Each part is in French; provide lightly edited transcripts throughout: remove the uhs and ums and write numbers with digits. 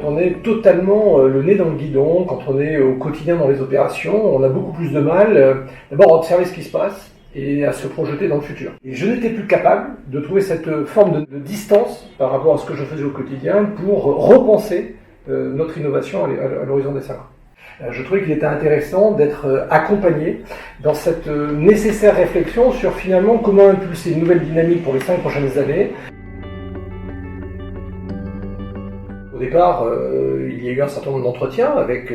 on est totalement le nez dans le guidon, quand on est au quotidien dans les opérations, on a beaucoup plus de mal d'abord à observer ce qui se passe et à se projeter dans le futur. Et je n'étais plus capable de trouver cette forme de distance par rapport à ce que je faisais au quotidien pour repenser notre innovation à l'horizon des 5 ans. Je trouvais qu'il était intéressant d'être accompagné dans cette nécessaire réflexion sur finalement comment impulser une nouvelle dynamique pour les 5 prochaines années. Au départ, il y a eu un certain nombre d'entretiens avec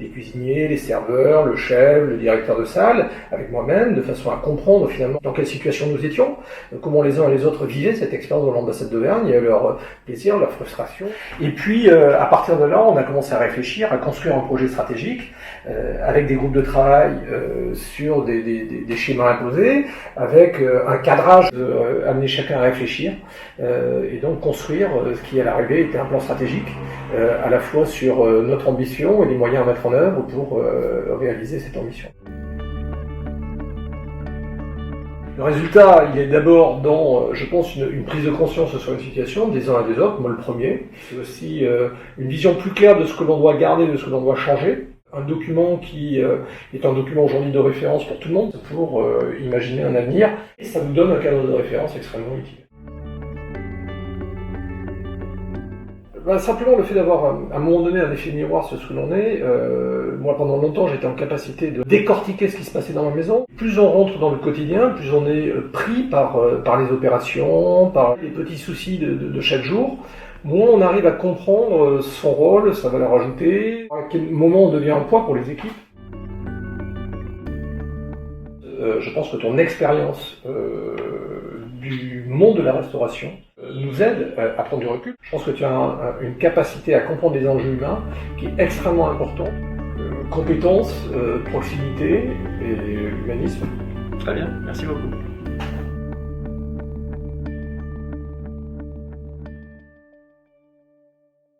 les cuisiniers, les serveurs, le chef, le directeur de salle, avec moi-même, de façon à comprendre finalement dans quelle situation nous étions, comment les uns et les autres vivaient cette expérience dans l'ambassade d'Auvergne, il y a leur plaisir, leur frustration. Et puis, à partir de là, on a commencé à réfléchir, à construire un projet stratégique, avec des groupes de travail sur des schémas imposés, avec un cadrage, amener chacun à réfléchir, et donc construire ce qui à l'arrivée était un plan stratégique, à la fois sur notre ambition et les moyens à mettre en œuvre pour réaliser cette ambition. Le résultat, il est d'abord dans, je pense, une prise de conscience sur une situation des uns et des autres, moi le premier. C'est aussi une vision plus claire de ce que l'on doit garder, de ce que l'on doit changer. Un document qui est un document aujourd'hui de référence pour tout le monde, pour imaginer un avenir, et ça nous donne un cadre de référence extrêmement utile. Simplement le fait d'avoir à un moment donné un effet miroir sur ce que l'on est, moi pendant longtemps j'étais en capacité de décortiquer ce qui se passait dans ma maison. Plus on rentre dans le quotidien, plus on est pris par les opérations, par les petits soucis de chaque jour, moins on arrive à comprendre son rôle, sa valeur ajoutée, à quel moment on devient un poids pour les équipes. Je pense que ton expérience du monde de la restauration nous aide à prendre du recul. Je pense que tu as une capacité à comprendre les enjeux humains qui est extrêmement importante. Compétence, proximité et humanisme. Très bien, merci beaucoup.